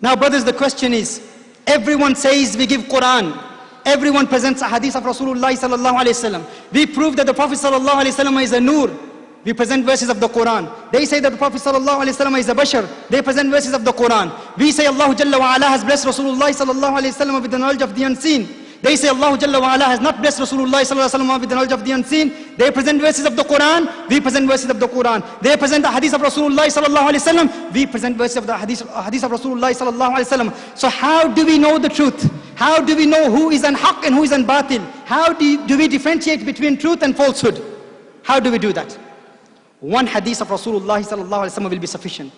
Now brothers, the question is, everyone says we give Quran. Everyone presents a hadith of Rasulullah sallallahu alayhi wasallam. We prove that the Prophet sallallahu alayhi wasallam is a nur. We present verses of the Quran. They say that the Prophet sallallahu alayhi wasallam is a bashar. They present verses of the Quran. We say Allah Jalla wa Ala has blessed Rasulullah sallallahu alayhi wasallam with the knowledge of the unseen. They say Allah Jalla wa Ala has not blessed Rasulullah sallallahu alayhi wasallam with the knowledge of the unseen. They present verses of the Quran. We present verses of the Quran. They present the hadith of Rasulullah sallallahu alayhi wasallam. We present verses of the hadith of Rasulullah sallallahu alayhi wasallam. So how do we know the truth? How do we know who is on haqq and who is on batil? How do we differentiate between truth and falsehood? How do we do that? One hadith of Rasulullah sallallahu alaihi wasallam will be sufficient.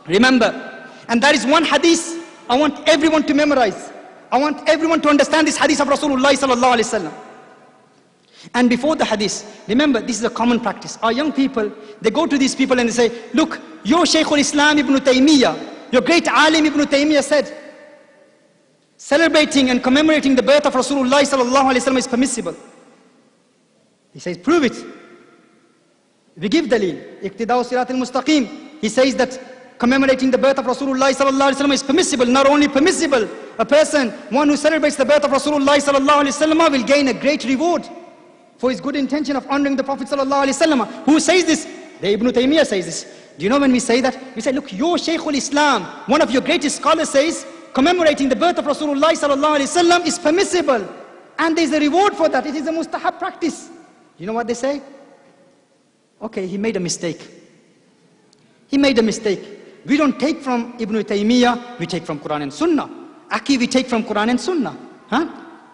Remember, and that is one hadith I want everyone to memorize. I want everyone to understand this hadith of Rasulullah sallallahu alaihi wasallam. And before the hadith, remember, this is a common practice. Our young people, they go to these people and they say, look, your Shaykhul Islam Ibn Taymiyyah, your great alim Ibn Taymiyyah said, celebrating and commemorating the birth of Rasulullah sallallahu alaihi wasallam is permissible. He says, prove it. We give dalil. Iqtida'u sirat al-mustaqim. He says that commemorating the birth of Rasulullah sallallahu alaihi wasallam is permissible. Not only permissible, a person, one who celebrates the birth of Rasulullah sallallahu alaihi wasallam will gain a great reward for his good intention of honoring the Prophet sallallahu alaihi wasallam. Who says this? The Ibn Taymiyyah says this. Do you know when we say that? We say, look, your Shaykhul Islam, one of your greatest scholars says, commemorating the birth of Rasulullah sallallahu alaihi wasallam is permissible. And there is a reward for that. It is a mustahab practice. You know what they say? Okay, he made a mistake. He made a mistake. We don't take from Ibn Taymiyyah, we take from Quran and Sunnah. Aki, we take from Quran and Sunnah.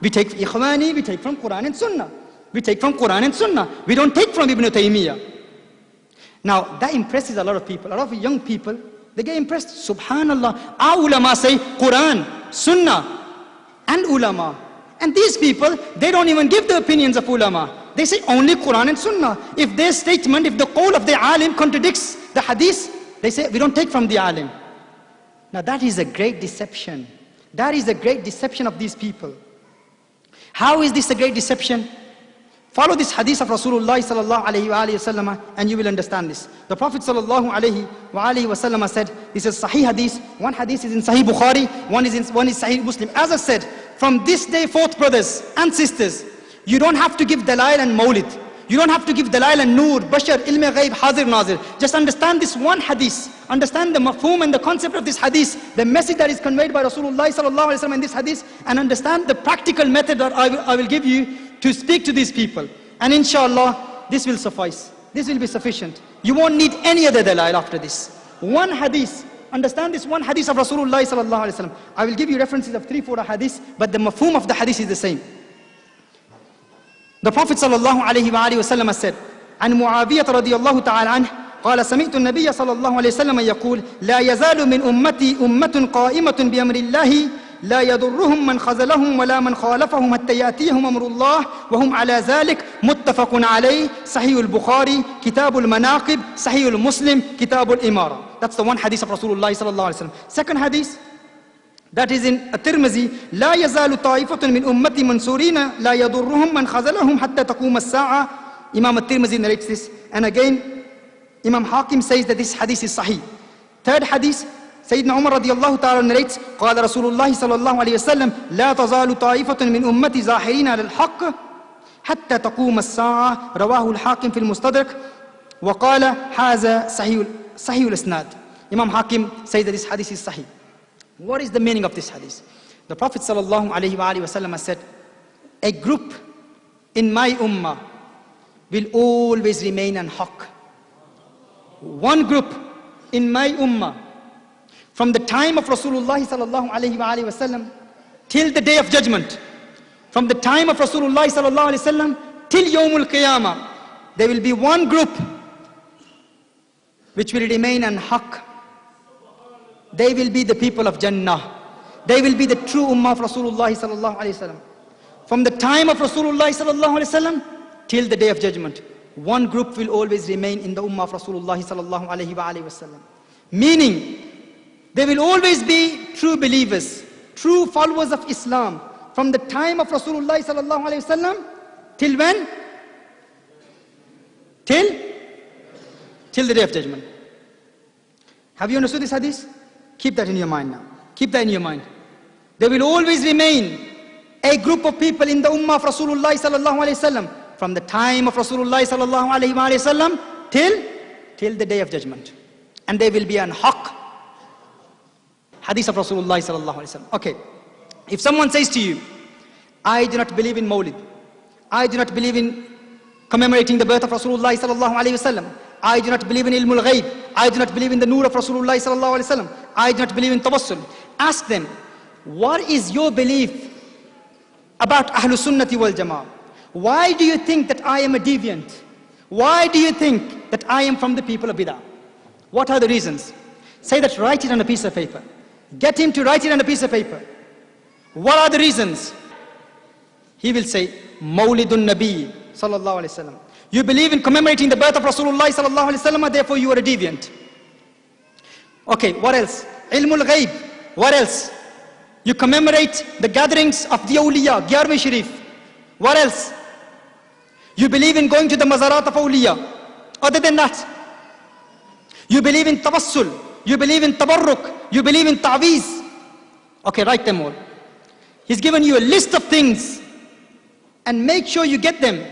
We take Ikhwani, we take from Quran and Sunnah. We take from Quran and Sunnah. We don't take from Ibn Taymiyyah. Now, that impresses a lot of people. A lot of young people, they get impressed. Subhanallah, our ulama say Quran, Sunnah, and ulama. And these people, they don't even give the opinions of ulama. They say only Quran and Sunnah. If their statement, if the qawl of the alim contradicts the hadith, they say we don't take from the alim. Now that is a great deception. That is a great deception of these people. How is this a great deception? Follow this hadith of Rasulullah sallallahu alayhi wa sallam and you will understand this. The Prophet sallallahu alayhi wa sallam said, this is Sahih hadith. One hadith is in Sahih Bukhari, one is Sahih Muslim. As I said, from this day forth, brothers and sisters, you don't have to give dalail and mawlid. You don't have to give dalail and nur, bashar, ilm ghaib, hazir, nazir. Just understand this one hadith. Understand the mafhum and the concept of this hadith, the message that is conveyed by Rasulullah sallallahu alaihi wasallam in this hadith, and understand the practical method that I will give you to speak to these people. And inshallah, this will suffice. This will be sufficient. You won't need any other dalail after this. One hadith. Understand this one hadith of Rasulullah sallallahu alaihi wasallam. I will give you references of 3-4 hadiths, but the mafhum of the hadith is the same. The Prophet sallallahu alayhi wa sallam said, عن معاوية رضي الله تعالى عنه قال سمعت النبي صلى الله عليه وسلم يقول لا يزال من أمتي أمة قائمة بأمر الله لا يضرهم من خذلهم ولا من خالفهم حتى يأتيهم أمر الله وهم على ذلك متفق عليه صحيح البخاري كتاب المناقب صحيح المسلم كتاب الإمارة. That's the one hadith of Rasulullah sallallahu alayhi wa sallam. Second hadith, that is in At-Tirmidhi, لا يزال طائفة من أمتي منصورين لا يضرهم من خذلهم حتى تقوم الساعة. Imam At-Tirmidhi narrates this. And again, Imam Hakim says that this hadith is sahih. Third hadith, Sayyidina Umar radiyallahu ta'ala narrates, قال رسول الله صلى الله عليه وسلم لا تزال طائفة من أمتي ظاهرين على الحق حتى تقوم الساعة. رواه الحاكم في المستدرك وقال هذا صحيح الإسناد. Imam Hakim says that this hadith is sahih. What is the meaning of this hadith? The Prophet sallallahu alayhi wa sallam said, a group in my ummah will always remain on haqq. One group in my ummah, from the time of Rasulullah sallallahu alayhi wa sallam till the day of judgment, from the time of Rasulullah sallallahu alayhi wa sallam till Yawmul Qiyamah, there will be one group which will remain on haqq. They will be the people of Jannah. They will be the true ummah of Rasulullah sallallahu alayhi wa sallam. From the time of Rasulullah sallallahu alayhi wa sallam till the day of judgment, one group will always remain in the ummah of Rasulullah sallallahu alayhi wa sallam. Meaning, they will always be true believers, true followers of Islam. From the time of Rasulullah sallallahu alayhi wa sallam till when? Till the day of judgment. Have you understood this hadith? Keep that in your mind now. Keep that in your mind. There will always remain a group of people in the ummah of Rasulullah sallallahu alayhi wasallam from the time of Rasulullah sallallahu alayhi wasallam till the day of judgment. And they will be an haqq. Hadith of Rasulullah sallallahu alayhi wasallam. Okay. If someone says to you, I do not believe in Mawlid, I do not believe in commemorating the birth of Rasulullah sallallahu alayhi wasallam, I do not believe in ilmul ghaib, I do not believe in the nur of Rasulullah sallallahu alayhi wasallam, I do not believe in tawassul. Ask them, what is your belief about Ahlul Sunnati wal Jama'ah? Why do you think that I am a deviant? Why do you think that I am from the people of Bid'ah? What are the reasons? Say that, write it on a piece of paper. Get him to write it on a piece of paper. What are the reasons? He will say, Mawlidun Nabi sallallahu alayhi wasallam. You believe in commemorating the birth of Rasulullah sallallahu alayhi wasallam, therefore you are a deviant. Okay, what else? Ilmul ghaib. What else? You commemorate the gatherings of the awliya, Gyarve Sharif. What else? You believe in going to the mazarat of awliya. Other than that, you believe in tawassul, you believe in tabarruk, you believe in ta'weez. Okay, write them all. He's given you a list of things, and make sure you get them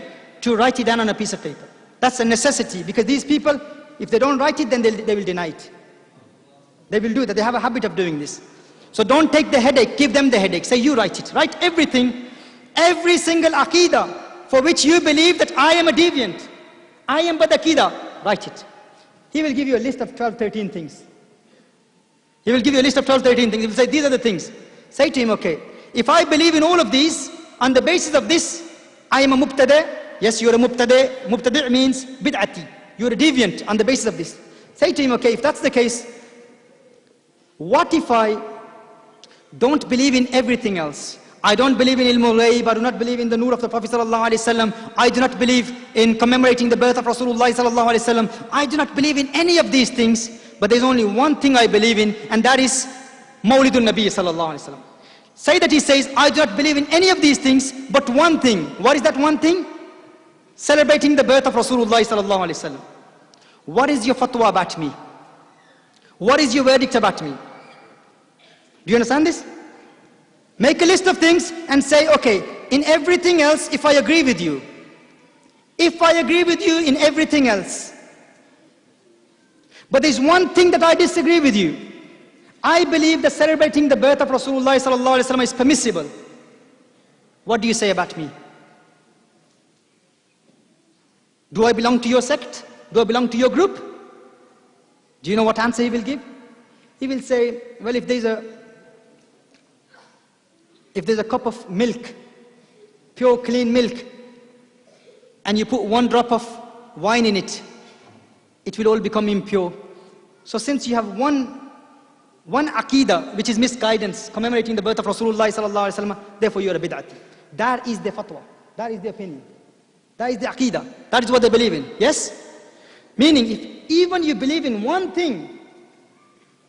to write it down on a piece of paper. That's a necessity, because these people, if they don't write it, then they will deny it. They will do that. They have a habit of doing this. So don't take the headache, give them the headache. Say, you write it. Write everything, every single aqidah for which you believe that I am a deviant, I am bad aqidah. Write it. He will give you a list of 12, 13 things. He will give you a list of 12, 13 things. He will say, these are the things. Say to him, okay, if I believe in all of these, on the basis of this, I am a mubtadi'. Yes, you're a mubtadi'. Mubtadi' means bid'ati. You're a deviant on the basis of this. Say to him, okay, if that's the case, what if I don't believe in everything else? I don't believe in ilmul ghaib, I do not believe in the nur of the Prophet sallallahu alaihi wasallam, I do not believe in commemorating the birth of Rasulullah sallallahu alaihi wasallam, I do not believe in any of these things, but there's only one thing I believe in, and that is Mawlidun Nabi sallallahu alaihi wasallam. Say that he says, I do not believe in any of these things, but one thing. What is that one thing? Celebrating the birth of Rasulullah sallallahu alaihi wasallam. What is your fatwa about me? What is your verdict about me? Do you understand this? Make a list of things and say, okay, in everything else, if I agree with you, if I agree with you in everything else, but there's one thing that I disagree with you, I believe that celebrating the birth of Rasulullah sallallahu alaihi wasallam is permissible. What do you say about me? Do I belong to your sect? Do I belong to your group? Do you know what answer he will give? He will say, well, if there's a cup of milk, pure clean milk, and you put one drop of wine in it, it will all become impure. So since you have one aqidah, which is misguidance, commemorating the birth of Rasulullah sallallahu alaihi wasallam, therefore you are a bid'ati. That is the fatwa. That is the opinion. That is the aqidah. That is what they believe in. Yes? Meaning, if even you believe in one thing,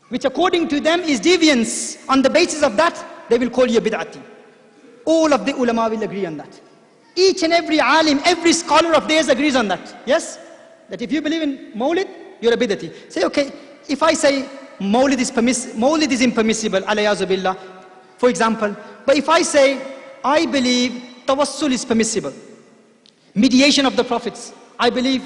which according to them is deviance, on the basis of that, they will call you a bid'ati. All of the ulama will agree on that. Each and every alim, every scholar of theirs agrees on that. Yes? That if you believe in Mawlid, you're a bid'ati. Say, okay, if I say Mawlid is impermissible, alayazu billah, for example, but if I say, I believe tawassul is permissible, mediation of the prophets, I believe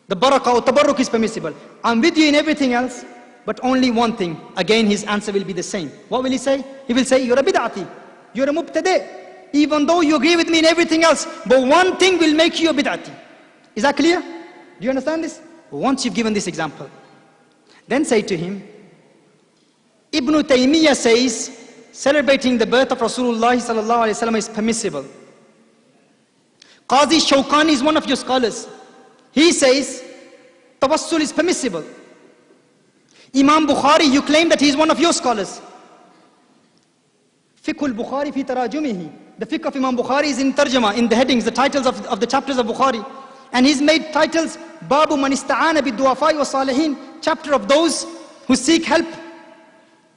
the barakah or tabarruk is permissible, I'm with you in everything else, but only one thing. Again, his answer will be the same. What will he say? He will say, you're a bid'ati, you're a mubtadi', even though you agree with me in everything else, but one thing will make you a bid'ati. Is that clear? Do you understand this? Once you've given this example, then say to him, Ibn Taymiyyah says, celebrating the birth of Rasulullah sallallahu alaihi wasallam is permissible. Qazi Shawkani is one of your scholars. He says, tawassul is permissible. Imam Bukhari, you claim that he is one of your scholars. Fiqh al-Bukhari fi tarajumihi. The fiqh of Imam Bukhari is in tarjama, in the headings, the titles of the chapters of Bukhari. And he's made titles, Babu man ista'ana bid-du'afai wa salihin, chapter of those who seek help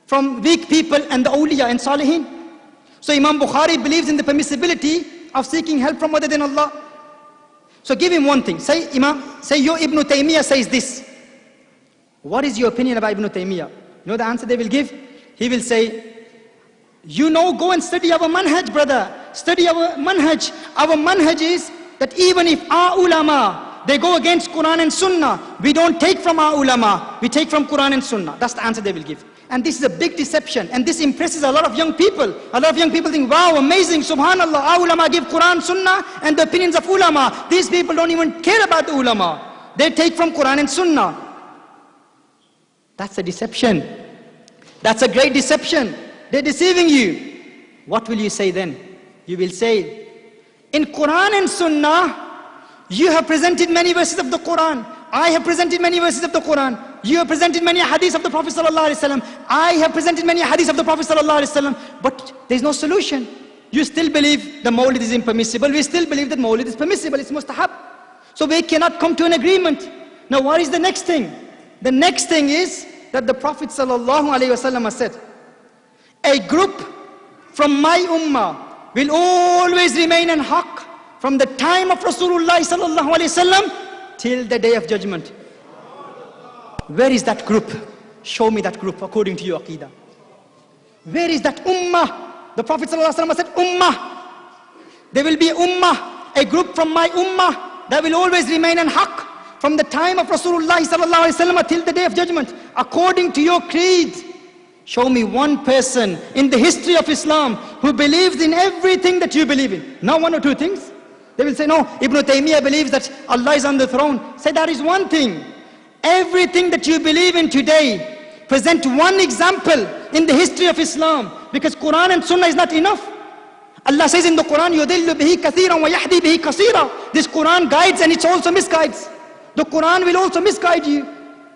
from weak people and the awliya and salihin. So Imam Bukhari believes in the permissibility of seeking help from other than Allah. So give him one thing. Say, your Ibn Taymiyyah says this. What is your opinion about Ibn Taymiyyah? You know the answer they will give? he will say, you know, go and study our manhaj, brother. Study our manhaj. Our manhaj is that even if our ulama, they go against Quran and Sunnah, we don't take from our ulama, we take from Quran and Sunnah. That's the answer they will give. And this is a big deception, and this impresses a lot of young people. A lot of young people think, wow, amazing, subhanallah, our ulama give Quran, Sunnah, and the opinions of ulama. These people don't even care about the ulama. They take from Quran and Sunnah. That's a deception. That's a great deception. They're deceiving you. What will you say then? You will say, in Quran and Sunnah, you have presented many verses of the Quran. I have presented many verses of the Quran. You have presented many hadiths of the Prophet ﷺ. I have presented many hadiths of the Prophet ﷺ. But there's no solution. You still believe the Mawlid is impermissible. We still believe that Mawlid is permissible. It's mustahab. So we cannot come to an agreement. Now what is the next thing? The next thing is that the Prophet ﷺ has said, a group from my ummah will always remain in haqq from the time of Rasulullah ﷺ till the day of judgment. Where is that group? Show me that group according to your aqidah. Where is that ummah? The Prophet ﷺ said, ummah. There will be ummah, a group from my ummah that will always remain in haqq from the time of Rasulullah ﷺ till the day of judgment. According to your creed, show me one person in the history of Islam who believes in everything that you believe in. Not one or two things. They will say, no, Ibn Taymiyyah believes that Allah is on the throne. Say that is one thing. Everything that you believe in today, present one example in the history of Islam, because Quran and Sunnah is not enough. Allah says in the Quran, يُضِلُّ بِهِ كَثِيرًا وَيَحْدِي بِهِ كَثِيرًا. This Quran guides and it also misguides. The Quran will also misguide you.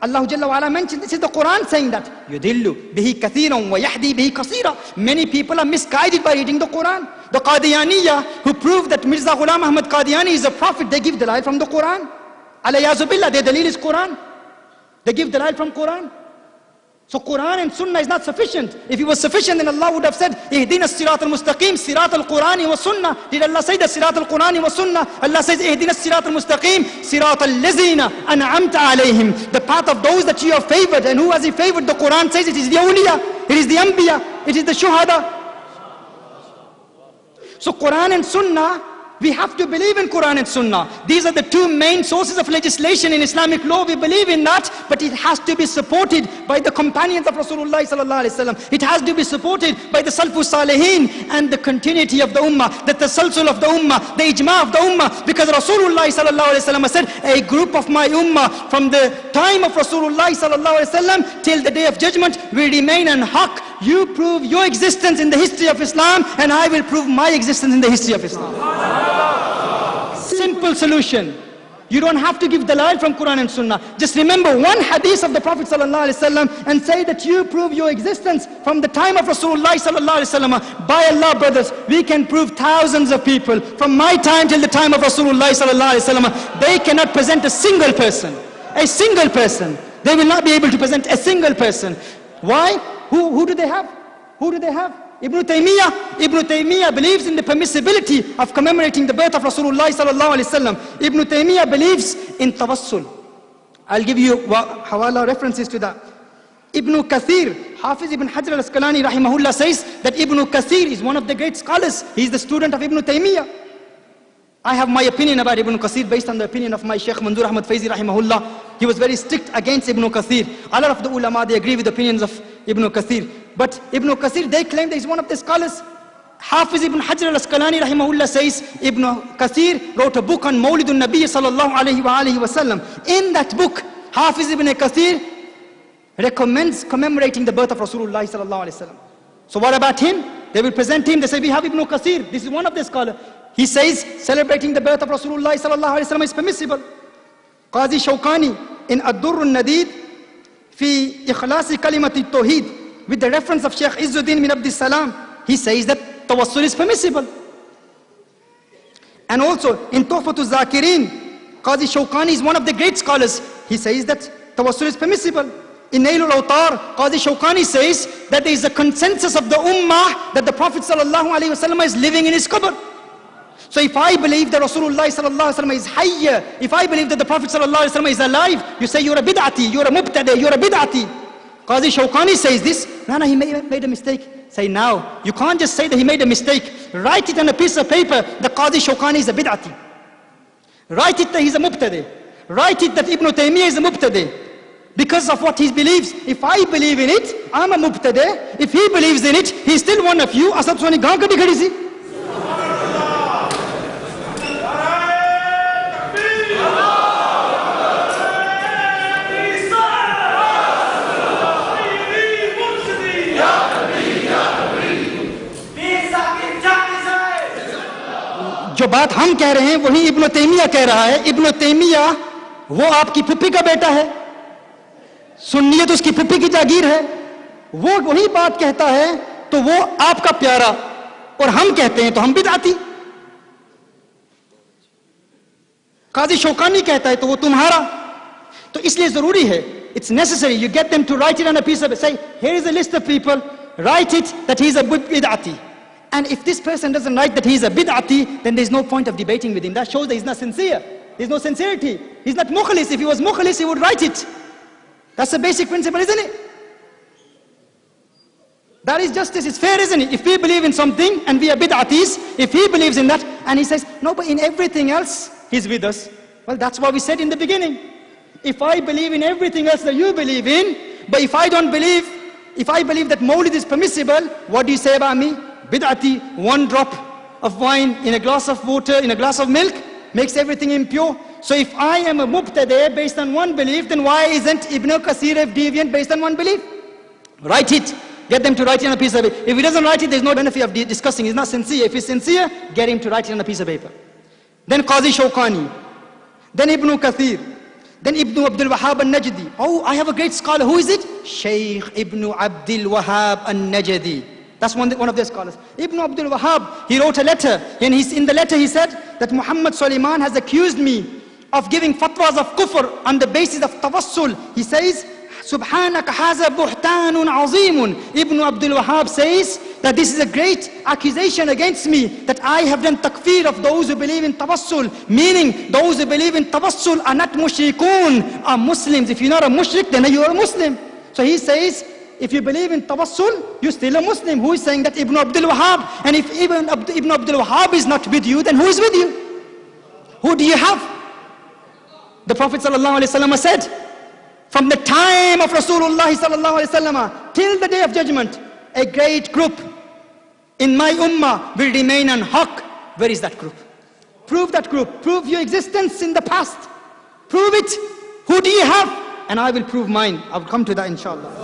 Allah Jalla wa Ala mentioned, this is the Quran saying that, يُضِلُّ بِهِ كَثِيرًا وَيَحْدِي بِهِ كَثِيرًا. Many people are misguided by reading the Quran. The Qadiyaniyah, who prove that Mirza Ghulam Ahmad Qadiani is a prophet, they give dalil from the Quran. Alayyazu billah, their dalil is Quran. They give dalil from Quran. So Quran and Sunnah is not sufficient. If it was sufficient, then Allah would have said, Ihdina as-sirat al-mustaqim, sirat al-Qurani wa Sunnah. Did Allah say that sirat al-Qurani wa Sunnah? Allah says, Ihdina as-sirat al-mustaqim, sirat al-lazina an'amta alayhim. The path of those that you have favored. And who has he favored? The Quran says it is the awliya, it is the anbiya, it is the shuhada. So Quran and Sunnah, we have to believe in Quran and Sunnah. These are the two main sources of legislation in Islamic law. We believe in that, but it has to be supported by the companions of Rasulullah sallallahu alaihi wasallam. It has to be supported by the Salafus Salihin and the continuity of the Ummah, the tasalsul of the Ummah, the ijma of the Ummah. Because Rasulullah sallallahu alaihi wasallam said, a group of my Ummah from the time of Rasulullah sallallahu alaihi wasallam till the day of judgment will remain on haqq. You prove your existence in the history of Islam, and I will prove my existence in the history of Islam. Simple solution. You don't have to give dalil from Quran and Sunnah. Just remember one hadith of the Prophet ﷺ and say that you prove your existence from the time of Rasulullah ﷺ. By Allah, brothers, we can prove thousands of people from my time till the time of Rasulullah ﷺ. They cannot present a single person. A single person. They will not be able to present a single person. Why? Who do they have? Who do they have? Ibn Taymiyyah believes in the permissibility of commemorating the birth of Rasulullah sallallahu alaihi wasallam. Ibn Taymiyyah believes in tawassul. I'll give you hawala references to that. Ibn Kathir, Hafiz ibn Hajar al-Asqalani rahimahullah says that Ibn Kathir is one of the great scholars. He is the student of Ibn Taymiyyah. I have my opinion about Ibn Kathir based on the opinion of my Shaykh Manzoor Ahmad Faizi rahimahullah. He was very strict against Ibn Kathir. A lot of the ulama, they agree with the opinions of Ibn Kathir. But Ibn Kathir, they claim that he's one of the scholars. Hafiz ibn Hajar al-Asqalani rahimahullah says, Ibn Kathir wrote a book on Mawlidun Nabi sallallahu alayhi wa sallam. In that book, Hafiz ibn Kathir recommends commemorating the birth of Rasulullah sallallahu alayhi wa sallam. So what about him? They will present him, they say, we have Ibn Kathir, this is one of the scholars. He says, celebrating the birth of Rasulullah sallallahu alayhi wa sallam is permissible. Qazi Shawkani in Ad-Durr al-Nadid fi Ikhlasi Kalimat al-Tawheed, with the reference of Shaykh Izzuddin bin Abdus Salam, he says that tawassul is permissible. And also in Tuhfatul Zakirin, Qazi Shawkani is one of the great scholars. He says that tawassul is permissible. In Nailul Awtar, Qazi Shawkani says that there is a consensus of the ummah that the Prophet ﷺ is living in his qabr. So if I believe that Rasulullah ﷺ is hayya, if I believe that the Prophet ﷺ is alive, you say you're a bid'ati, you're a mubtadi, you're a bid'ati. Qazi Shawkani says this. No, he made a mistake. Say now, you can't just say that he made a mistake. Write it on a piece of paper that Qazi Shawkani is a bid'ati. Write it that he's a mubtadi. Write it that Ibn Taymiyyah is a mubtadi. Because of what he believes. If I believe in it, I'm a mubtadi. If he believes in it, he's still one of you. Asab Swani gaon kadi khadi si. जो बात हम कह रहे हैं वही इब्न तैमिया कह रहा है। इब्न तैमिया वो आपकी फुप्पी का बेटा है, सुन्नियत उसकी फुप्पी की जागीर है, वो वही बात कहता है तो वो आपका प्यारा, और हम कहते हैं तो हम बिदअती। काजी शौकानी कहता है तो वो तुम्हारा। तो इसलिए जरूरी है, it's necessary you get them to write it on a piece of, say here is a list of people, write it that he is a bid'ati. And if this person doesn't write that he is a bid'ati, then there's no point of debating with him. That shows that he's not sincere. There's no sincerity. He's not mukhlis. If he was mukhlis, he would write it. That's a basic principle, isn't it? That is justice. It's fair, isn't it? If we believe in something and we are bid'atis, if he believes in that and he says, no, but in everything else, he's with us. Well, that's what we said in the beginning. If I believe in everything else that you believe in, but if I believe that Mawlid is permissible, what do you say about me? Bid'ati, one drop of wine in a glass of water, in a glass of milk, makes everything impure. So if I am a mubtadi based on one belief, then why isn't Ibn Kathir a deviant based on one belief? Write it. Get them to write it on a piece of paper. If he doesn't write it, there's no benefit of discussing. He's not sincere. If he's sincere, get him to write it on a piece of paper. Then Qazi Shawkani. Then Ibn Kathir. Then Ibn Abdul Wahhab al-Najdi. Oh, I have a great scholar. Who is it? Shaykh Ibn Abdul Wahhab al-Najdi. That's one of their scholars. Ibn Abdul Wahhab, he wrote a letter, and in the letter he said that Muhammad Sulaiman has accused me of giving fatwas of kufr on the basis of tawassul. He says, Subhanaka haza buhtanun azimun. Ibn Abdul Wahhab says that this is a great accusation against me, that I have done takfir of those who believe in tawassul, meaning those who believe in tawassul are not mushrikun, are Muslims. If you're not a mushrik, then you are a Muslim. So he says, if you believe in tawassul, you're still a Muslim. Who is saying that? Ibn Abdul Wahhab. And if Ibn Abdul Wahhab is not with you, then who is with you? Who do you have? The Prophet ﷺ said, from the time of Rasulullah ﷺ till the day of judgment, a great group in my ummah will remain on haqq. Where is that group? Prove that group. Prove your existence in the past. Prove it. Who do you have? And I will prove mine. I will come to that inshallah.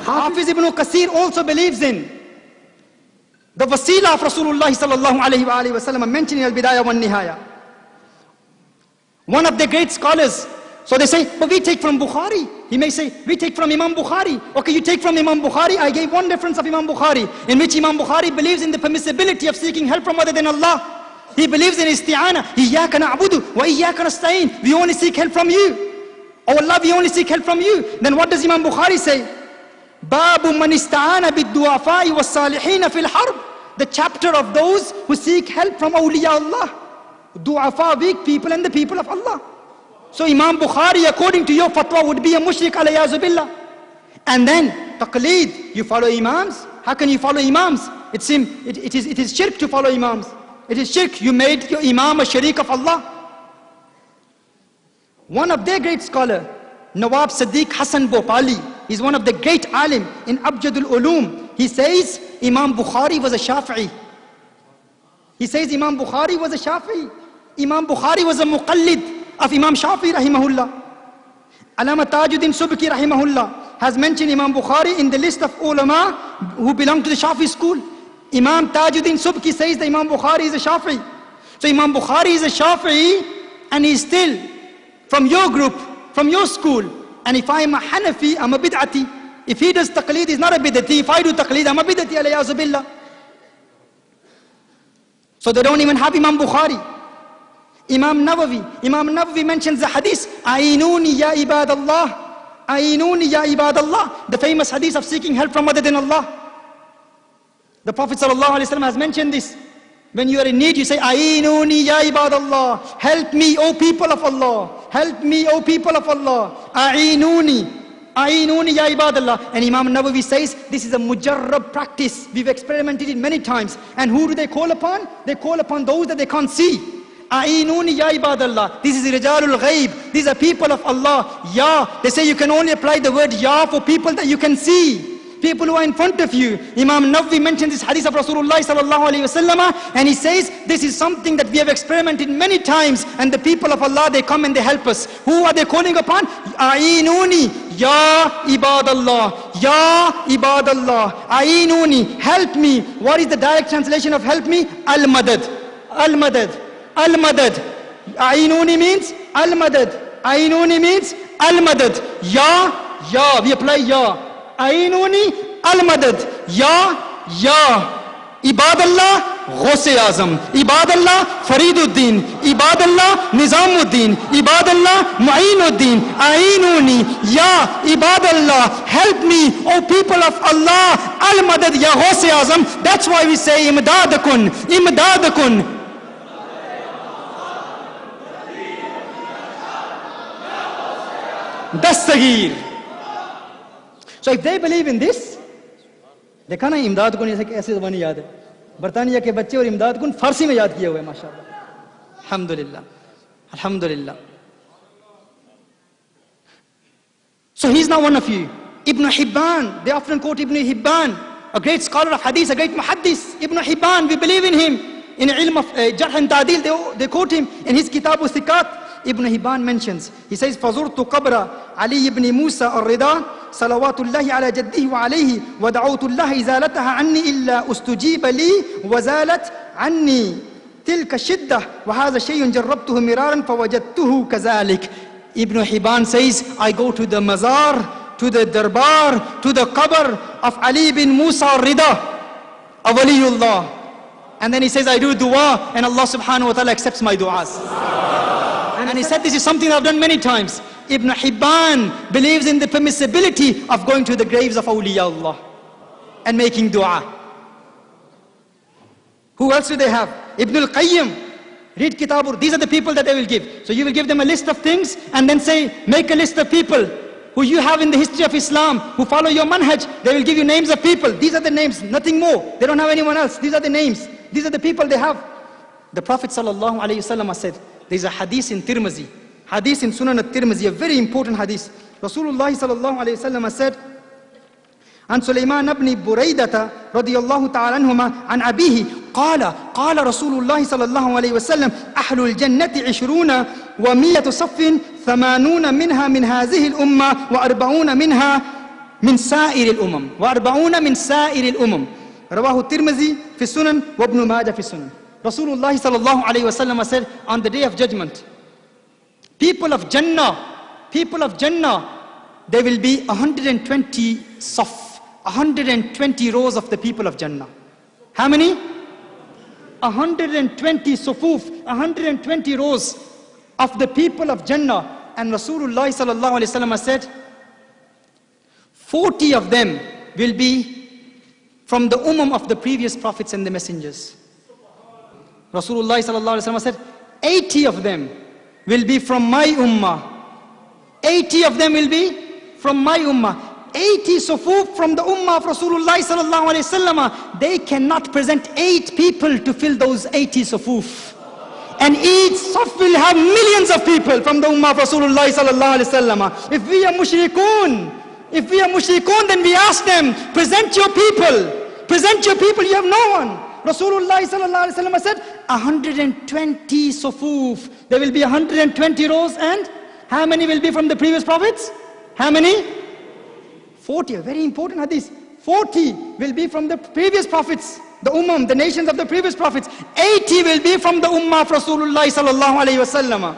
Hafiz ibn Kathir also believes in the wasila of Rasulullah sallallahu alayhi wa sallam mentioned in Al-Bidayah wa Nihaya. One of the great scholars, so they say, but we take from Bukhari. He may say, we take from Imam Bukhari. Okay, you take from Imam Bukhari. I gave one reference of Imam Bukhari, in which Imam Bukhari believes in the permissibility of seeking help from other than Allah. He believes in isti'ana. Iyyaka na'budu wa iyyaka nasta'in. We only seek help from you. Oh Allah, we only seek help from you. Then what does Imam Bukhari say? Babu man ista'ana bid-du'afai was-salihina fil harb. The chapter of those who seek help from awliya Allah. Du'afa, weak people, and the people of Allah. So Imam Bukhari, according to your fatwa, would be a mushrik alayyazu billah. And then taqleed, you follow imams. How can you follow imams? It is shirk to follow imams. It is shirk. You made your imam a sharik of Allah. One of their great scholar, Nawab Siddiq Hassan Bhopali, is one of the great alim in Abjadul Ulum. He says Imam Bukhari was a Shafi'i. He says Imam Bukhari was a Shafi'i. Imam Bukhari was a muqallid of Imam Shafi'i rahimahullah. Alama Tajuddin Subki rahimahullah has mentioned Imam Bukhari in the list of ulama who belong to the Shafi'i school. Imam Tajuddin Subki says that Imam Bukhari is a Shafi'i. So Imam Bukhari is a Shafi'i, and he is still from your group, from your school. And if I am a Hanafi, I'm a bid'ati. If he does taqleed, he's not a bid'ati. If I do taqleed, I'm a bid'ati, alayyazu billah. So they don't even have Imam Bukhari. Imam Nawawi mentions the hadith, A'inuni ya ibadallah, A'inuni ya ibadallah, the famous hadith of seeking help from other than Allah. The Prophet ﷺ has mentioned this. When you are in need, you say, A'inuni ya ibadallah. Help me, O people of Allah. Help me, O people of Allah. A'inuni. A'inuni ya ibadallah. And Imam Nawawi says, this is a mujarrab practice. We've experimented it many times. And who do they call upon? They call upon those that they can't see. A'inuni ya ibadallah. This is rijalul ghaib. These are people of Allah. Ya. They say you can only apply the word ya for people that you can see. People who are in front of you. Imam Nawawi mentions this hadith of Rasulullah sallallahu alayhi wasallam, and he says this is something that we have experimented many times, and the people of Allah, they come and they help us. Who are they calling upon? A'inuni ya ibadallah. Ya ibadallah. A'inuni. Help me. What is the direct translation of help me? Al-madad. Al-madad. Al-madad. A'inuni means al-madad. A'inuni means al-madad. Ya. We apply ya. A'inuni al-madad. Ya. Ibadallah Ghaus-e Azam. Ibadallah Fariduddin. Ibadallah Nizamuddin. Ibadallah Mu'inuddin. A'inuni ya Ibadallah. Help me, O people of Allah. Al-madad ya Ghaus-e Azam. That's why we say imdadakun. Imdadakun. Dastagir. So if they believe in this, देखा ना इमदाद कुन ऐसे ज़बानी याद है, बरतानिया के बच्चे और इमदाद कुन फारसी में याद किए हुए हैं माशाअल्लाह, अल्हम्दुलिल्लाह, अल्हम्दुलिल्लाह. So he's not one of you. Ibn Hibban, they often quote Ibn Hibban, a great scholar of hadith, a great muhaddis. Ibn Hibban, we believe in him. In ilm of Jarh and Ta'dil, they quote him in his Kitab al-Thiqat. Ibn Hibban mentions, he says, فَزُرْتُ قَبْرَ عَلِيِّ بْنِ مُوسَى الرِّضَى صلوات الله على جده وعليه ودعوت الله إزالتها عني إلا أستجيب لي وزالت عني تلك الشدة وهذا شيء جربته مرارا فوجدته كذلك. Ibn Hibban says, I go to the mazar, to the darbar, to the qabr of Ali bin Musa al-Rida, a waliullah. And then he says, I do dua and Allah subhanahu wa ta'ala accepts my du'as. And he said this is something I've done many times. Ibn Hibban believes in the permissibility of going to the graves of awliyaullah and making dua. Who else do they have? Ibn al-Qayyim. Read Kitabur. These are the people that they will give. So you will give them a list of things and then say, make a list of people who you have in the history of Islam, who follow your manhaj. They will give you names of people. These are the names, nothing more. They don't have anyone else. These are the names. These are the people they have. The Prophet sallallahu alayhi wasallam said, there's a hadith in Tirmizi, hadith in Sunan al-Tirmizi, a very important hadith. Rasulullah sallallahu alayhi wasallam said, عن سليمان بن بريدة رضي الله تعالى عنهما عن أبيه قال رسول الله صلى الله عليه وسلم أهل الجنة 20 و100 صف 80 منها من هذه الأمة 40 منها من سائر الأمم 40 من سائر الأمم. رواه الترمذي في السنن وابن ماجه في السنن. Rasulullah sallallahu alayhi wasallam said, on the day of judgment, people of Jannah, there will be 120 saf, 120 rows of the people of Jannah. How many? 120 sufuf, 120 rows of the people of Jannah. And Rasulullah sallallahu alayhi wasallam said, 40 of them will be from the of the previous prophets and the messengers. Rasulullah sallallahu alaihi wasallam said, 80 of them will be from my ummah. 80 of them will be from my ummah. 80 sufuf from the ummah of Rasulullah sallallahu alaihi wasallam. They cannot present 8 people to fill those 80 sufuf. And each saf will have millions of people from the ummah of Rasulullah sallallahu alaihi wasallam. If we are mushrikun, then we ask them, present your people, you have no one. Rasulullah sallallahu alaihi wasallam said, 120 sufuf. There will be 120 rows, and how many will be from the previous prophets? How many? 40, a very important hadith. 40 will be from the previous prophets, the nations of the previous prophets. 80 will be from the ummah of Rasulullah sallallahu alaihi wasallam.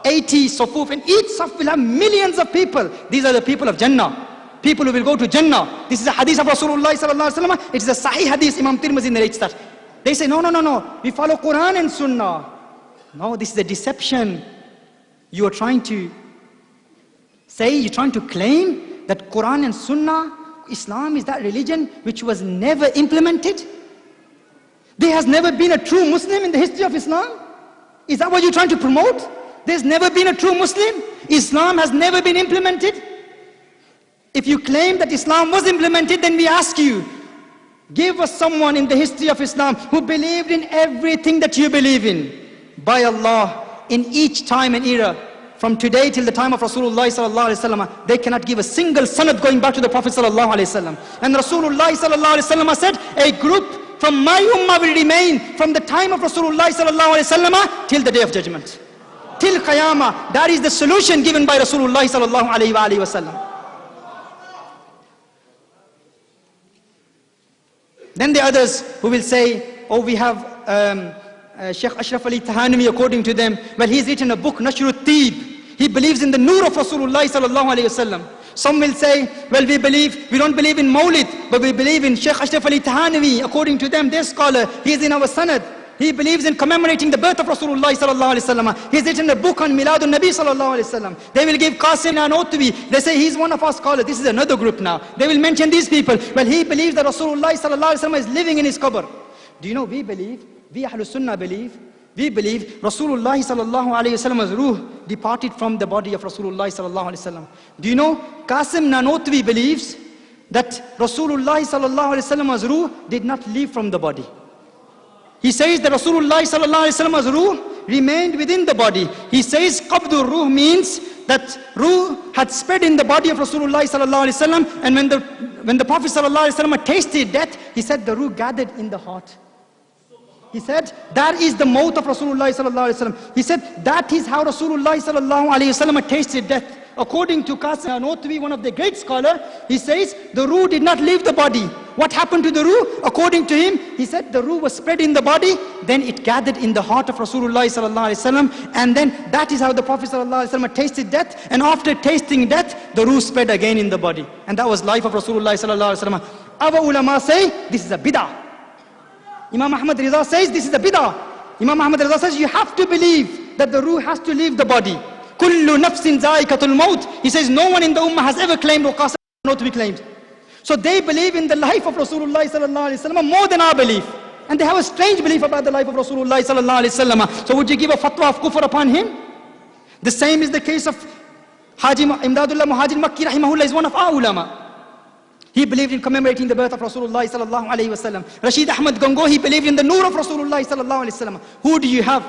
80 sufuf, and each saf will have millions of people. These are the people of Jannah. People who will go to Jannah. This is a hadith of Rasulullah sallallahu alaihi wasallam. It is a sahih hadith. Imam Tirmidhi narrates that. They say, no. We follow Quran and Sunnah. No, this is a deception. You are trying to claim that Quran and Sunnah, Islam is that religion which was never implemented. There has never been a true Muslim in the history of Islam? Is that what you're trying to promote? There's never been a true Muslim? Islam has never been implemented? If you claim that Islam was implemented, then we ask you, give us someone in the history of Islam who believed in everything that you believe in. By Allah, in each time and era, from today till the time of Rasulullah sallallahu alaihi wasallam, they cannot give a single sanad going back to the Prophet sallallahu alaihi wasallam. And Rasulullah sallallahu alaihi wasallam said, a group from my ummah will remain from the time of Rasulullah sallallahu alaihi wasallam till the day of judgment, till Qiyamah. That is the solution given by Rasulullah sallallahu alaihi wasallam. Then the others who will say, oh, we have Sheikh Ashraf Ali Tahanwi, according to them, well, he's written a book, Nashrut Tib. He believes in the nur of Rasulullah sallallahu alayhi wasallam. Some will say, well, we don't believe in Mawlid, but we believe in Sheikh Ashraf Ali Tahanwi. According to them, their scholar, he is in our sanad. He believes in commemorating the birth of Rasulullah sallallahu alayhi wasallam. He's written a book on Miladun Nabi sallallahu alayhi wasallam. They will give Qasim Nanotwi. They say he's one of our scholars. This is another group now. They will mention these people. Well, he believes that Rasulullah sallallahu alayhi wasallam is living in his qabr. Do you know, we Ahlul Sunnah believe Rasulullah sallallahu alayhi wasallam's ruh departed from the body of Rasulullah sallallahu alayhi wasallam. Do you know, Qasim Nanotwi believes that Rasulullah sallallahu alayhi wasallam's ruh did not leave from the body. He says that Rasulullah sallallahu alayhi wasallam's ruh remained within the body. He says qabdur ruh means that ruh had spread in the body of Rasulullah sallallahu alayhi wasallam, and when the Prophet sallallahu alayhi wasallam tasted death, he said the ruh gathered in the heart. He said that is the maut of Rasulullah sallallahu alayhi wasallam. He said that is how Rasulullah sallallahu alayhi wasallam tasted death. According to Qasim Nanotwi, one of the great scholars, he says the ruh did not leave the body. What happened to the ruh? According to him, he said the ruh was spread in the body, then it gathered in the heart of Rasulullah sallallahu alaihi wasallam, and then that is how the Prophet sallallahu alaihi wasallam tasted death, and after tasting death, the ruh spread again in the body. And that was life of Rasulullah sallallahu alaihi wasallam. Our ulama say this is a bid'ah. Imam Ahmad Riza says this is a bid'ah. Imam Ahmad Riza says you have to believe that the ruh has to leave the body. Kullu nafsin za'iqatul maut. He says no one in the ummah has ever claimed what Qasim not to be claimed. So they believe in the life of Rasulullah sallallahu alaihi wasallam more than our belief. And they have a strange belief about the life of Rasulullah sallallahu alaihi wasallam. So would you give a fatwa of kufr upon him? The same is the case of Haji Imdadullah Muhajir Makki rahimahullah, is one of our ulama. He believed in commemorating the birth of Rasulullah sallallahu alaihi wasallam. Rashid Ahmad Gango, he believed in the nur of Rasulullah sallallahu alaihi wasallam. Who do you have?